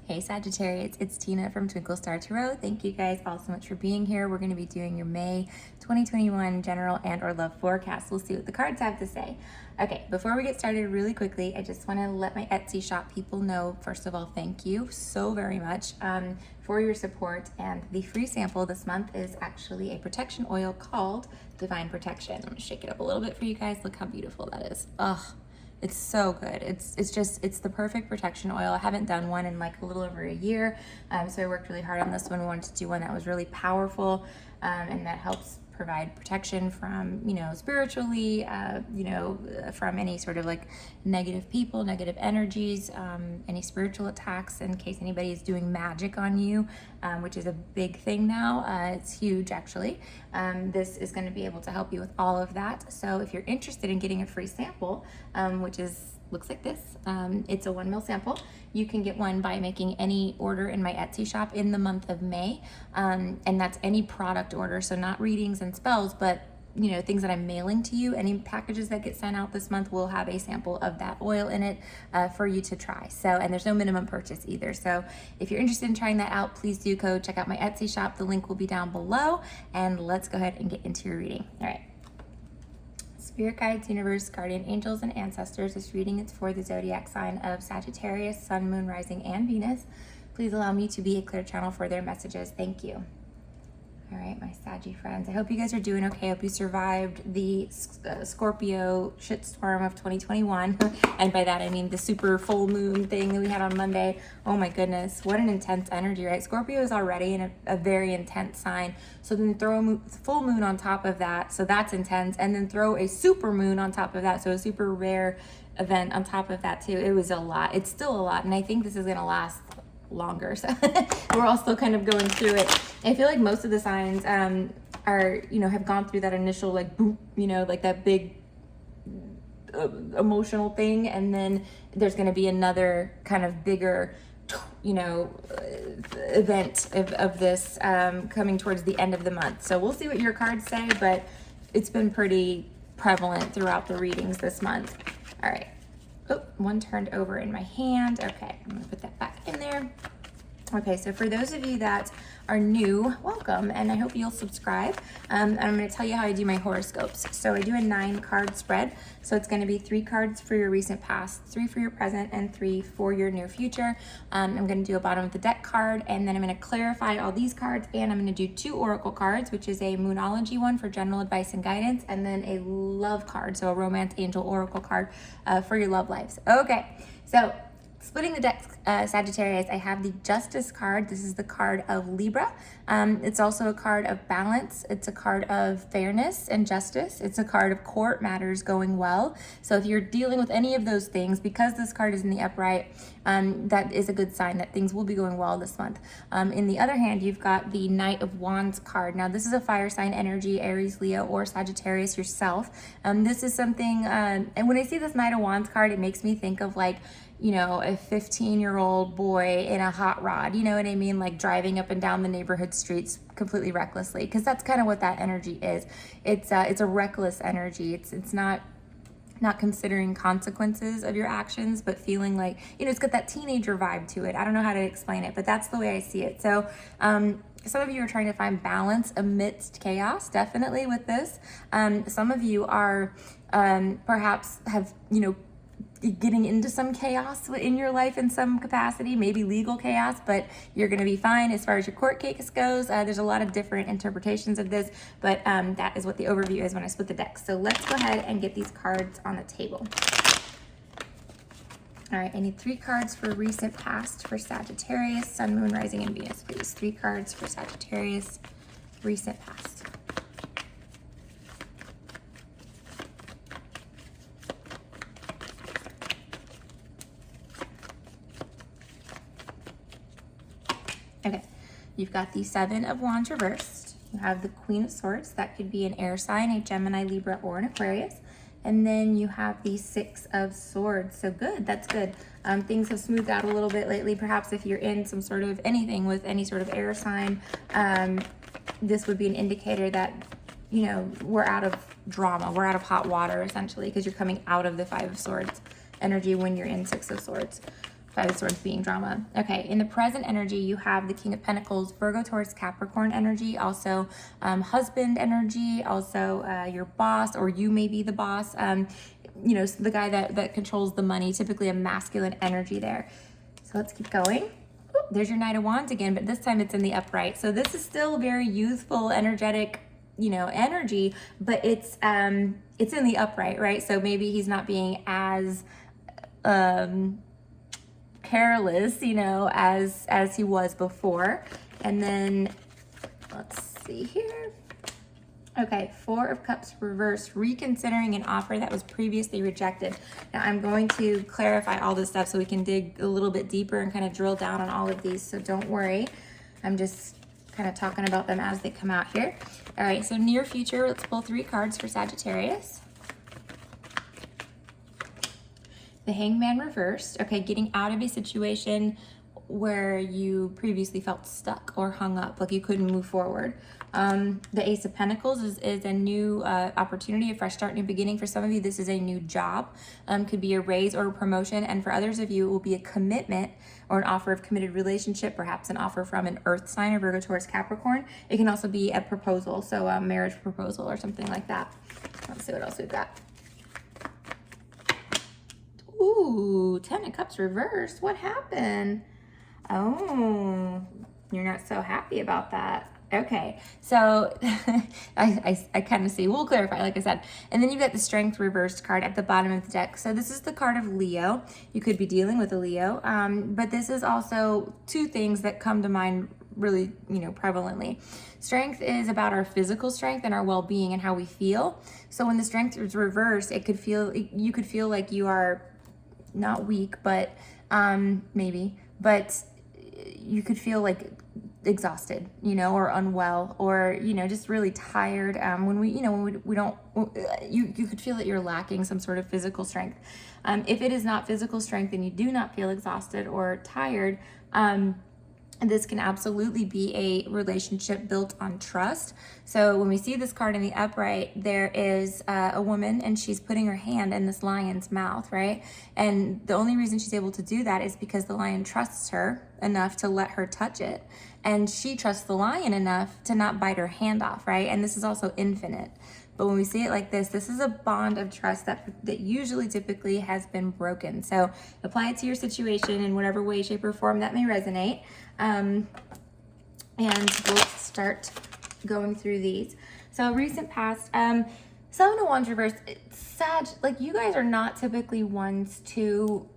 Hey Sagittarius, it's Tina from Twinklestartarot. Thank you guys all so much for being here. We're going to be doing your May 2021 general and or love forecast. We'll see what the cards have to say. Okay, before we get started really quickly, I just want to let my Etsy shop people know, first of all, thank you so very much for your support. And the free sample this month is actually a protection oil called Divine Protection. I'm going to shake it up a little bit for you guys. Look how beautiful that is. Ugh. It's so good. It's the perfect protection oil. I haven't done one in like a little over a year. So I worked really hard on this one. We wanted to do one that was really powerful and that helps provide protection from, spiritually, from any sort of like negative people, negative energies, any spiritual attacks in case anybody is doing magic on you, which is a big thing now. It's huge actually. This is going to be able to help you with all of that. So if you're interested in getting a free sample, which looks like this. It's a 1 ml sample. You can get one by making any order in my Etsy shop in the month of May. And that's any product order. So not readings and spells, but things that I'm mailing to you. Any packages that get sent out this month will have a sample of that oil in it for you to try. So, and there's no minimum purchase either. So if you're interested in trying that out, please do go check out my Etsy shop. The link will be down below. And let's go ahead and get into your reading. All right. Spirit guides, universe, guardian angels, and ancestors. This reading is for the zodiac sign of Sagittarius, Sun, Moon, Rising, and Venus. Please allow me to be a clear channel for their messages. Thank you. All right, my Saggy friends. I hope you guys are doing okay. I hope you survived the Scorpio shitstorm of 2021. And by that, I mean the super full moon thing that we had on Monday. Oh my goodness, what an intense energy, right? Scorpio is already in a very intense sign. So then throw a full moon on top of that. So that's intense. And then throw a super moon on top of that. So a super rare event on top of that too. It was a lot. It's still a lot. And I think this is going to last longer, so we're all still kind of going through it. I feel like most of the signs are have gone through that initial like boop, like that big emotional thing, and then there's going to be another kind of bigger event of this coming towards the end of the month. So we'll see what your cards say, but it's been pretty prevalent throughout the readings this month. All right. Oh, one turned over in my hand. Okay, I'm gonna put that back in there. Okay, so for those of you that are new, welcome, and I hope you'll subscribe. And I'm going to tell you how I do my horoscopes. So I do a 9-card spread. So it's going to be 3 cards for your recent past, 3 for your present, and 3 for your near future. I'm going to do a bottom of the deck card, and then I'm going to clarify all these cards, and I'm going to do 2 oracle cards, which is a Moonology one for general advice and guidance, and then a love card, so a romance angel oracle card for your love lives. Okay, so splitting the deck, Sagittarius, I have the Justice card. This is the card of Libra. It's also a card of balance. It's a card of fairness and justice. It's a card of court matters going well. So if you're dealing with any of those things, because this card is in the upright, that is a good sign that things will be going well this month. In the other hand, you've got the Knight of Wands card. Now, this is a fire sign energy, Aries, Leo, or Sagittarius yourself. This is something, and when I see this Knight of Wands card, it makes me think of like, a 15-year-old boy in a hot rod, you know what I mean? Like driving up and down the neighborhood streets completely recklessly, because that's kind of what that energy is. It's a reckless energy. It's not considering consequences of your actions, but feeling like, it's got that teenager vibe to it. I don't know how to explain it, but that's the way I see it. So, some of you are trying to find balance amidst chaos, definitely with this. Some of you are, perhaps have, getting into some chaos in your life in some capacity, maybe legal chaos, but you're going to be fine as far as your court case goes. There's a lot of different interpretations of this, but that is what the overview is when I split the deck. So let's go ahead and get these cards on the table. All right, I need 3 cards for recent past for Sagittarius, Sun, Moon, Rising, and Venus, please. 3 cards for Sagittarius, recent past. Okay, you've got the 7 of Wands reversed. You have the Queen of Swords. That could be an air sign, a Gemini, Libra, or an Aquarius. And then you have the 6 of Swords. So good, that's good. Things have smoothed out a little bit lately. Perhaps if you're in some sort of anything with any sort of air sign, this would be an indicator that, we're out of drama. We're out of hot water, essentially, because you're coming out of the 5 of Swords energy when you're in 6 of Swords. Five of Swords being drama. Okay, in the present energy, you have the King of Pentacles, Virgo, Taurus, Capricorn energy, also husband energy, also your boss, or you may be the boss, you know, the guy that controls the money, typically a masculine energy there. So let's keep going. Ooh, there's your Knight of Wands again, but this time it's in the upright. So this is still very youthful, energetic, you know, energy, but it's in the upright, right? So maybe he's not being as careless, you know, as he was before. And then let's see here. Okay, Four of Cups reversed, reconsidering an offer that was previously rejected. Now I'm going to clarify all this stuff so we can dig a little bit deeper and kind of drill down on all of these, so don't worry. I'm just kind of talking about them as they come out here. All right, so near future, let's pull 3 cards for Sagittarius. The Hangman reversed. Okay, getting out of a situation where you previously felt stuck or hung up, like you couldn't move forward. The Ace of Pentacles is a new opportunity, a fresh start, new beginning. For some of you, this is a new job. Could be a raise or a promotion. And for others of you, it will be a commitment or an offer of committed relationship, perhaps an offer from an earth sign, or Virgo, Taurus, Capricorn. It can also be a proposal, so a marriage proposal or something like that. Let's see what else we've got. Ooh, 10 of Cups reversed. What happened? Oh, you're not so happy about that. Okay, so I kind of see. We'll clarify, like I said. And then you've got the Strength reversed card at the bottom of the deck. So this is the card of Leo. You could be dealing with a Leo, but this is also 2 things that come to mind really, you know, prevalently. Strength is about our physical strength and our well-being and how we feel. So when the Strength is reversed, you could feel like you are not weak, but maybe, but you could feel like exhausted, you know, or unwell, or, you know, just really tired. When we don't, you could feel that you're lacking some sort of physical strength. If it is not physical strength and you do not feel exhausted or tired, this can absolutely be a relationship built on trust. So when we see this card in the upright, there is a woman and she's putting her hand in this lion's mouth, right? And the only reason she's able to do that is because the lion trusts her enough to let her touch it. And she trusts the lion enough to not bite her hand off, right? And this is also infinite. But when we see it like this is a bond of trust that usually typically has been broken. So apply it to your situation in whatever way, shape, or form that may resonate. And we'll start going through these. So recent past, Seven of Wands reversed. Sag, like, you guys are not typically ones to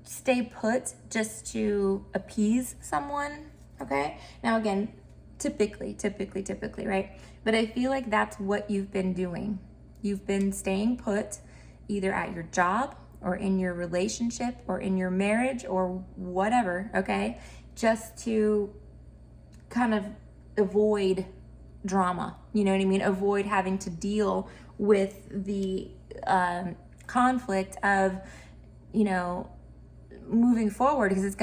stay put just to appease someone, okay? Now again, typically, right? But I feel like that's what you've been doing. You've been staying put either at your job or in your relationship or in your marriage or whatever, okay? Just to kind of avoid drama, you know what I mean? Avoid having to deal with the conflict of, you know, moving forward, because it's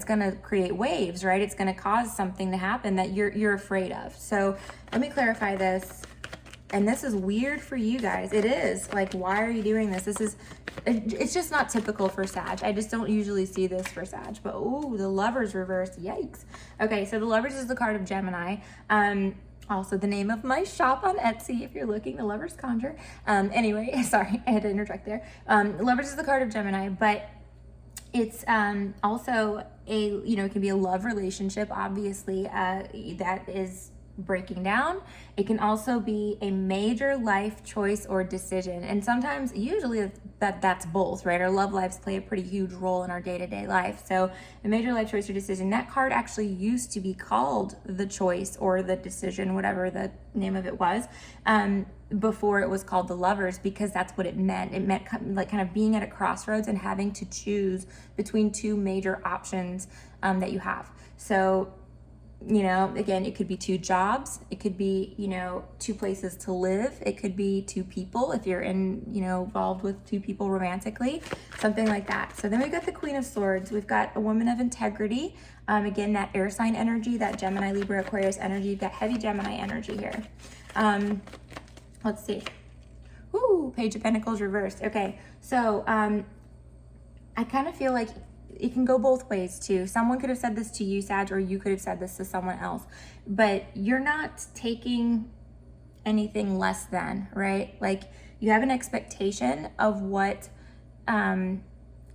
gonna create waves, right? It's gonna cause something to happen that you're afraid of. So let me clarify this. And this is weird for you guys. It is. Like, why are you doing this? It's just not typical for Sag. I just don't usually see this for Sag. But, ooh, the Lovers reversed. Yikes. Okay, so the Lovers is the card of Gemini. Also the name of my shop on Etsy, if you're looking, the Lovers Conjure. Anyway, sorry, I had to interject there. Lovers is the card of Gemini, but it's also it can be a love relationship, obviously, that is breaking down. It can also be a major life choice or decision. And sometimes, usually that's both, right? Our love lives play a pretty huge role in our day-to-day life. So a major life choice or decision, that card actually used to be called the choice or the decision, whatever the name of it was, before it was called the Lovers, because that's what it meant. It meant like kind of being at a crossroads and having to choose between 2 major options that you have. So, you know, again, it could be 2 jobs. It could be, 2 places to live. It could be 2 people if you're involved with 2 people romantically, something like that. So then we've got the Queen of Swords. We've got a woman of integrity. Again, that air sign energy, that Gemini, Libra, Aquarius energy. You've got heavy Gemini energy here. Let's see. Ooh, Page of Pentacles reversed. Okay, so I kind of feel like it can go both ways too. Someone could have said this to you, Sag, or you could have said this to someone else, but you're not taking anything less than, right? Like, you have an expectation of what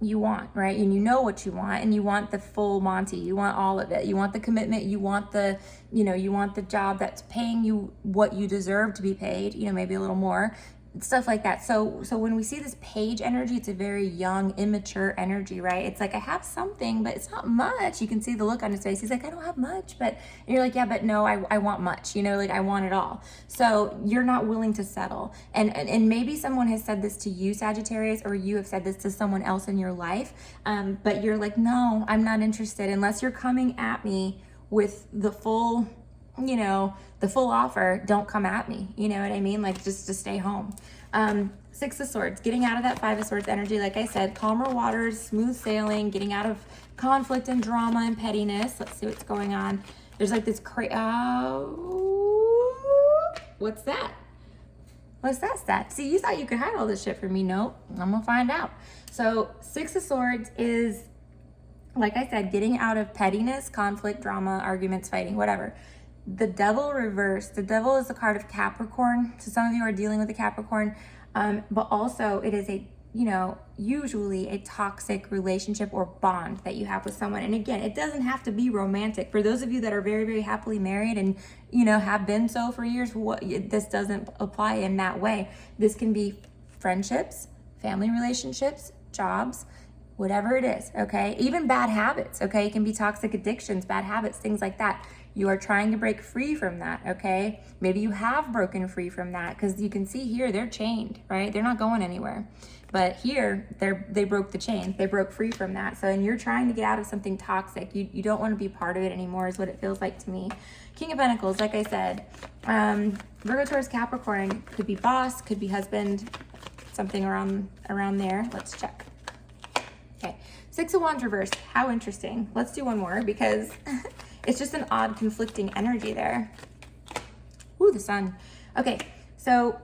you want, right? And you know what you want, and you want the full Monty. You want all of it. You want the commitment. You want the, you want the job that's paying you what you deserve to be paid, maybe a little more, stuff like that. So when we see this page energy, it's a very young, immature energy, right? It's like, I have something, but it's not much. You can see the look on his face. He's like, I don't have much, but you're like, yeah, but no, I want much, like I want it all. So you're not willing to settle. And maybe someone has said this to you, Sagittarius, or you have said this to someone else in your life. But you're like, no, I'm not interested unless you're coming at me with the full, the full offer. Don't come at me. You know what I mean? Like, just to stay home. Six of Swords, getting out of that Five of Swords energy. Like I said, calmer waters, smooth sailing, getting out of conflict and drama and pettiness. Let's see what's going on. There's like this what's that? What's that stat? See, you thought you could hide all this shit from me. Nope, I'm gonna find out. So Six of Swords is, like I said, getting out of pettiness, conflict, drama, arguments, fighting, whatever. The Devil reversed. The Devil is the card of Capricorn. So some of you are dealing with a Capricorn, but also it is a, usually a toxic relationship or bond that you have with someone. And again, it doesn't have to be romantic. For those of you that are very, very happily married and, have been so for years, this doesn't apply in that way. This can be friendships, family relationships, jobs, whatever it is, okay? Even bad habits, okay? It can be toxic addictions, bad habits, things like that. You are trying to break free from that, okay? Maybe you have broken free from that, because you can see here, they're chained, right? They're not going anywhere. But here, they broke the chain. They broke free from that. So, and you're trying to get out of something toxic. You don't want to be part of it anymore, is what it feels like to me. King of Pentacles, like I said, Virgo, Taurus, Capricorn, could be boss, could be husband, something around there. Let's check. Okay, Six of Wands reversed. How interesting. Let's do one more, because it's just an odd conflicting energy there. Ooh, the Sun. Okay, so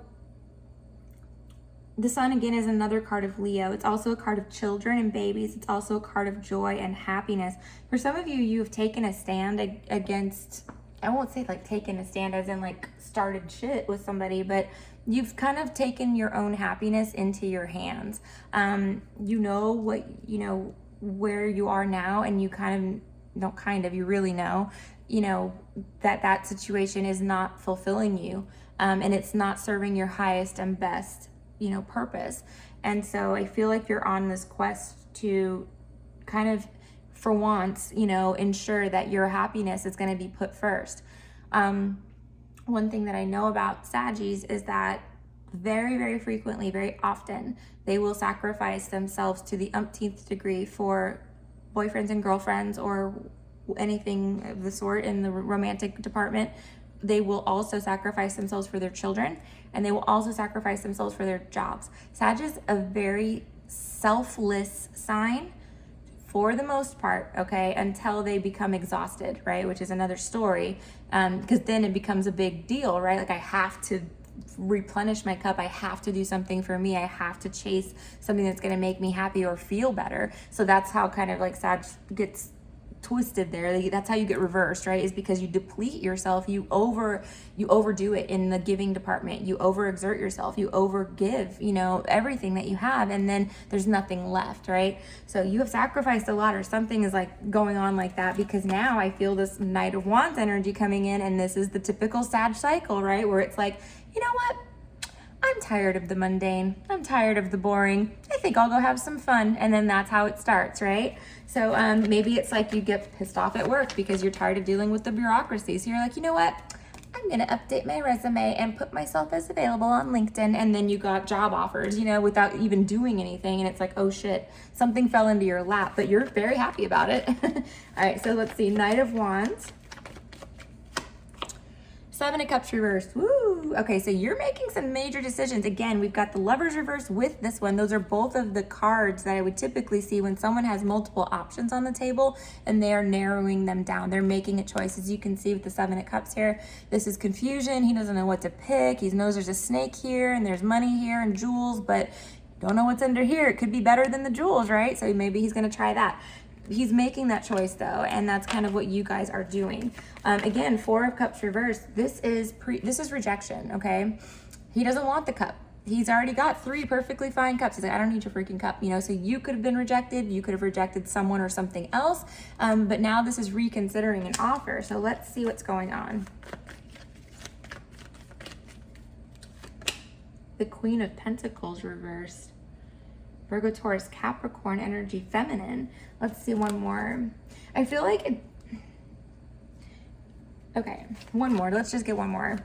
the Sun again is another card of Leo. It's also a card of children and babies. It's also a card of joy and happiness. For some of you, you have taken a stand against, I won't say like taken a stand as in like started shit with somebody, but you've kind of taken your own happiness into your hands. You know what, where you are now, and you you really know, that situation is not fulfilling you, and it's not serving your highest and best, purpose. And so I feel like you're on this quest to kind of, for once, ensure that your happiness is going to be put first. One thing that I know about Saggies is that very, very frequently, very often, they will sacrifice themselves to the umpteenth degree for boyfriends and girlfriends or anything of the sort in the romantic department. They will also sacrifice themselves for their children, and they will also sacrifice themselves for their jobs. Sag is a very selfless sign for the most part, okay, until they become exhausted, right? Which is another story, because then it becomes a big deal, right? Like, I have to replenish my cup. I have to do something for me. I have to chase something that's going to make me happy or feel better. So that's how kind of like Sag gets twisted there. That's how you get reversed, right? Is because you deplete yourself. You overdo it in the giving department. You overexert yourself. You overgive, everything that you have, and then there's nothing left, right? So you have sacrificed a lot, or something is like going on like that, because now I feel this Knight of Wands energy coming in, and this is the typical Sag cycle, right? Where it's like, you know what? I'm tired of the mundane. I'm tired of the boring. I think I'll go have some fun. And then that's how it starts, right? So maybe it's like you get pissed off at work because you're tired of dealing with the bureaucracy. So you're like, you know what? I'm going to update my resume and put myself as available on LinkedIn. And then you got job offers, without even doing anything. And it's like, oh shit, something fell into your lap, but you're very happy about it. All right, so let's see. Knight of Wands. Seven of Cups reversed. Woo! Okay, so you're making some major decisions. Again, we've got the Lovers reversed with this one. Those are both of the cards that I would typically see when someone has multiple options on the table and they are narrowing them down. They're making a choice. As you can see with the Seven of Cups here, this is confusion. He doesn't know what to pick. He knows there's a snake here and there's money here and jewels, but don't know what's under here. It could be better than the jewels, right? So maybe he's going to try that. he's making that choice though, and that's kind of what you guys are doing. Again, Four of Cups reversed. This is rejection, okay? He doesn't want the cup. He's already got 3 perfectly fine cups. He's like, I don't need your freaking cup, you know? So you could have been rejected. You could have rejected someone or something else. But now this is reconsidering an offer. So let's see what's going on. The Queen of Pentacles reversed. Virgo, Taurus, Capricorn energy, feminine. Let's see one more. I feel like it... Okay, one more. Let's just get one more.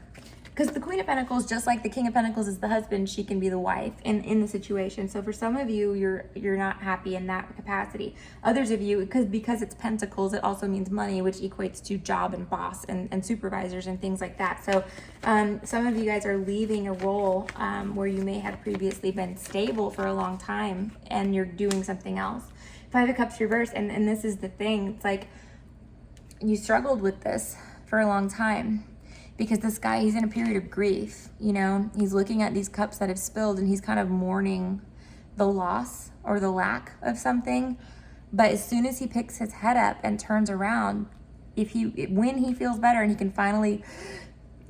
Because the Queen of Pentacles, just like the King of Pentacles is the husband, she can be the wife in the situation. So for some of you, you're not happy in that capacity. Others of you, because it's Pentacles, it also means money, which equates to job and boss and supervisors and things like that. So some of you guys are leaving a role where you may have previously been stable for a long time and you're doing something else. Five of Cups reversed, and this is the thing. It's like you struggled with this for a long time. Because this guy, he's in a period of grief, you know? He's looking at these cups that have spilled and he's kind of mourning the loss or the lack of something. But as soon as he picks his head up and turns around, when he feels better and he can finally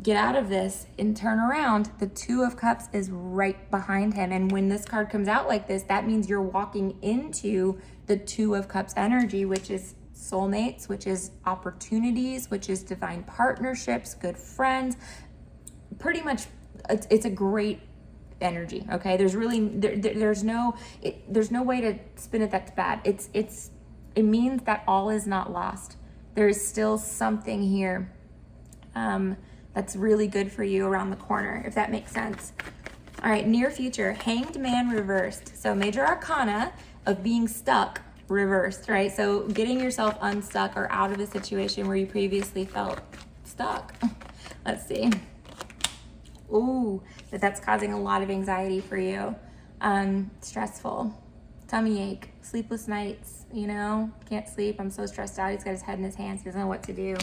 get out of this and turn around, the Two of Cups is right behind him. And when this card comes out like this, that means you're walking into the Two of Cups energy, which is soulmates, which is opportunities, which is divine partnerships, good friends. Pretty much it's a great energy, okay? There's really there's no way to spin it that's bad. It means that all is not lost. There is still something here that's really good for you around the corner, if that makes sense. All right, near future, Hanged Man reversed. So major arcana of being stuck reversed, right? So getting yourself unstuck or out of a situation where you previously felt stuck. Let's see. Ooh, that's causing a lot of anxiety for you. Stressful, tummy ache, sleepless nights, you know, can't sleep. I'm so stressed out. He's got his head in his hands. He doesn't know what to do.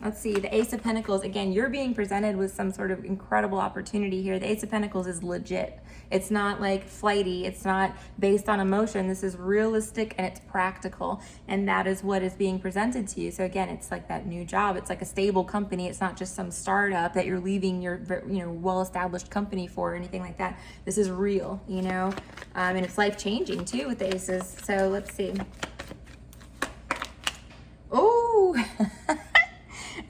Let's see, the Ace of Pentacles. Again, you're being presented with some sort of incredible opportunity here. The Ace of Pentacles is legit. It's not like flighty. It's not based on emotion. This is realistic and it's practical. And that is what is being presented to you. So again, it's like that new job. It's like a stable company. It's not just some startup that you're leaving your, well-established company for or anything like that. This is real, you know, and it's life-changing too with the aces. So let's see. Oh,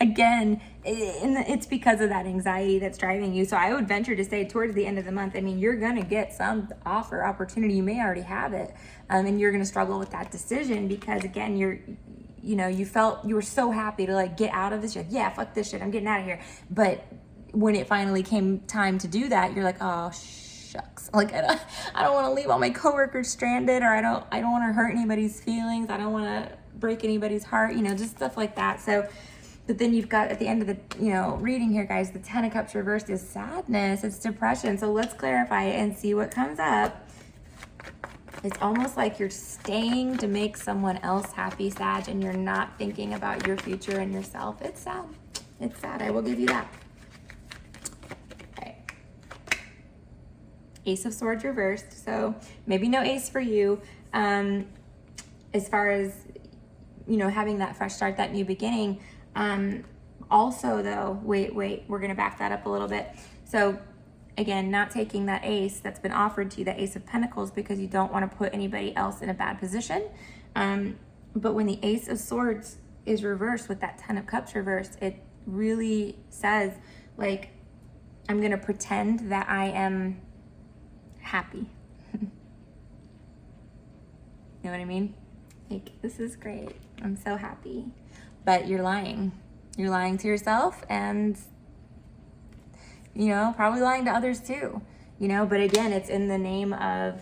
again, it's because of that anxiety that's driving you. So I would venture to say towards the end of the month, I mean, you're going to get some opportunity. You may already have it. And you're going to struggle with that decision because again, you were so happy to like get out of this. You're like, yeah, fuck this shit. I'm getting out of here. But when it finally came time to do that, you're like, oh, shucks. Like, I don't want to leave all my coworkers stranded, or I don't want to hurt anybody's feelings. I don't want to break anybody's heart, just stuff like that. So, but then you've got at the end of the, reading here, guys, the Ten of Cups reversed is sadness. It's depression. So let's clarify it and see what comes up. It's almost like you're staying to make someone else happy, Sag, and you're not thinking about your future and yourself. It's sad. It's sad. I will give you that. Okay. Ace of Swords reversed. So maybe no ace for you. As far as, having that fresh start, that new beginning. Also though, wait, we're going to back that up a little bit. So again, not taking that ace that's been offered to you, the Ace of Pentacles, because you don't want to put anybody else in a bad position. But when the Ace of Swords is reversed with that Ten of Cups reversed, it really says, like, I'm going to pretend that I am happy. You know what I mean? Like, this is great. I'm so happy. But you're lying. You're lying to yourself and, probably lying to others too. But again, it's in the name of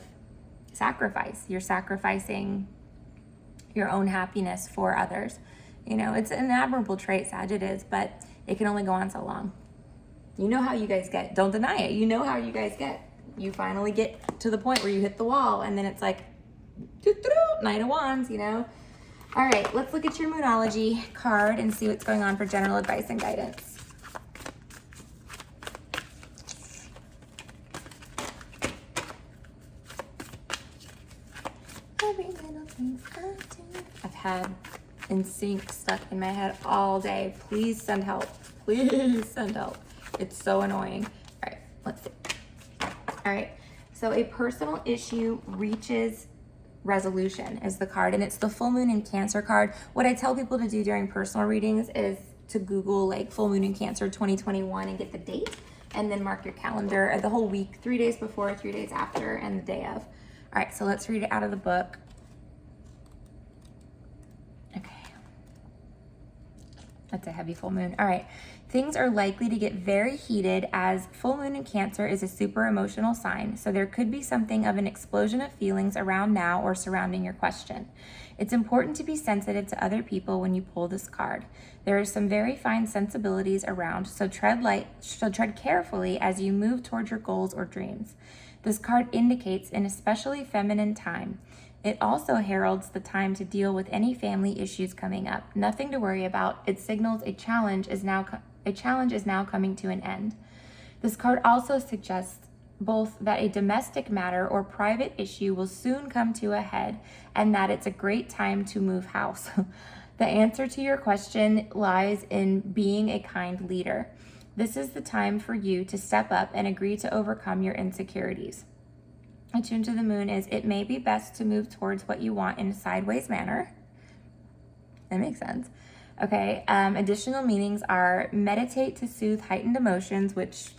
sacrifice. You're sacrificing your own happiness for others. It's an admirable trait, Sag, it is, but it can only go on so long. You know how you guys get. Don't deny it. You know how you guys get. You finally get to the point where you hit the wall and then it's like, Knight of Wands, All right, let's look at your Moonology card and see what's going on for general advice and guidance. Every little thing. had in sync stuck in my head all day. Please send help. Please send help. It's so annoying. All right, let's see. All right, so a personal issue reaches resolution is the card, and it's the full moon in Cancer card. What I tell people to do during personal readings is to Google like full moon in Cancer 2021 and get the date, and then mark your calendar the whole week, 3 days before, 3 days after, and the day of. All right, so let's read it out of the book. Okay. That's a heavy full moon. All right. Things are likely to get very heated as full moon in Cancer is a super emotional sign. So there could be something of an explosion of feelings around now or surrounding your question. It's important to be sensitive to other people when you pull this card. There are some very fine sensibilities around, so tread carefully as you move towards your goals or dreams. This card indicates an especially feminine time. It also heralds the time to deal with any family issues coming up. Nothing to worry about. It signals a challenge is now coming to an end. This card also suggests both that a domestic matter or private issue will soon come to a head and that it's a great time to move house. The answer to your question lies in being a kind leader. This is the time for you to step up and agree to overcome your insecurities. Attuned to the moon is it may be best to move towards what you want in a sideways manner. That makes sense. Okay, additional meanings are meditate to soothe heightened emotions, which,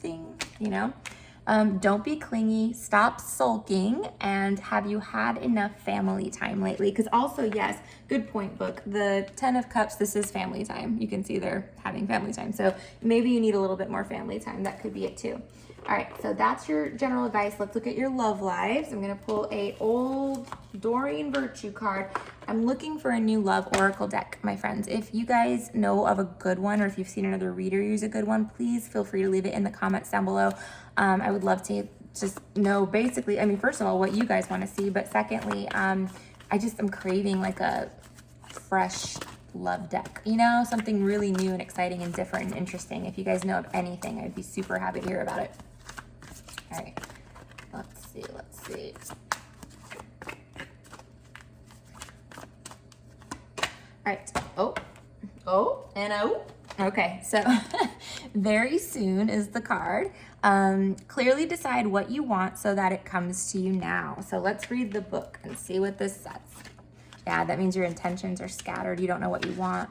don't be clingy, stop sulking, and have you had enough family time lately? Because also, yes, good point, book. The 10 of Cups, this is family time. You can see they're having family time. So maybe you need a little bit more family time. That could be it too. All right, so that's your general advice. Let's look at your love lives. I'm gonna pull a old Doreen Virtue card. I'm looking for a new love oracle deck, my friends. If you guys know of a good one, or if you've seen another reader use a good one, please feel free to leave it in the comments down below. I would love to just know basically, first of all, what you guys wanna see, but secondly, I'm craving like a fresh love deck, something really new and exciting and different and interesting. If you guys know of anything, I'd be super happy to hear about it. All right, let's see. All right, O, and O. Okay, so very soon is the card. Clearly decide what you want so that it comes to you now. So let's read the book and see what this says. Yeah, that means your intentions are scattered. You don't know what you want.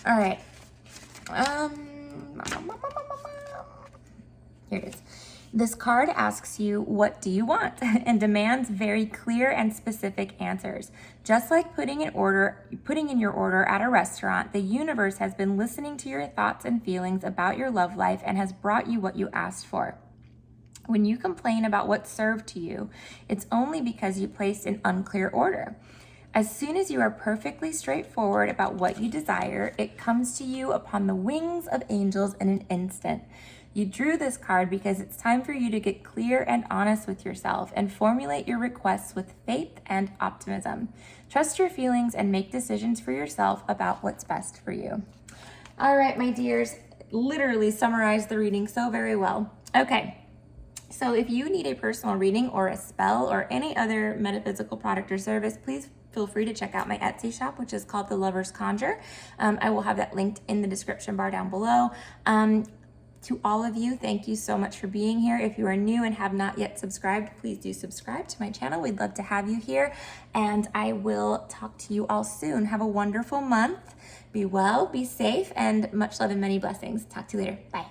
All right. Here it is. This card asks you, what do you want? And demands very clear and specific answers. Just like putting in your order at a restaurant, the universe has been listening to your thoughts and feelings about your love life and has brought you what you asked for. When you complain about what's served to you, it's only because you placed an unclear order. As soon as you are perfectly straightforward about what you desire, it comes to you upon the wings of angels in an instant. You drew this card because it's time for you to get clear and honest with yourself and formulate your requests with faith and optimism. Trust your feelings and make decisions for yourself about what's best for you. All right, my dears, literally summarized the reading so very well. Okay. So if you need a personal reading or a spell or any other metaphysical product or service, please feel free to check out my Etsy shop, which is called The Lover's Conjure. I will have that linked in the description bar down below. To all of you, thank you so much for being here. If you are new and have not yet subscribed, please do subscribe to my channel. We'd love to have you here, and I will talk to you all soon. Have a wonderful month. Be well, be safe, and much love and many blessings. Talk to you later. Bye.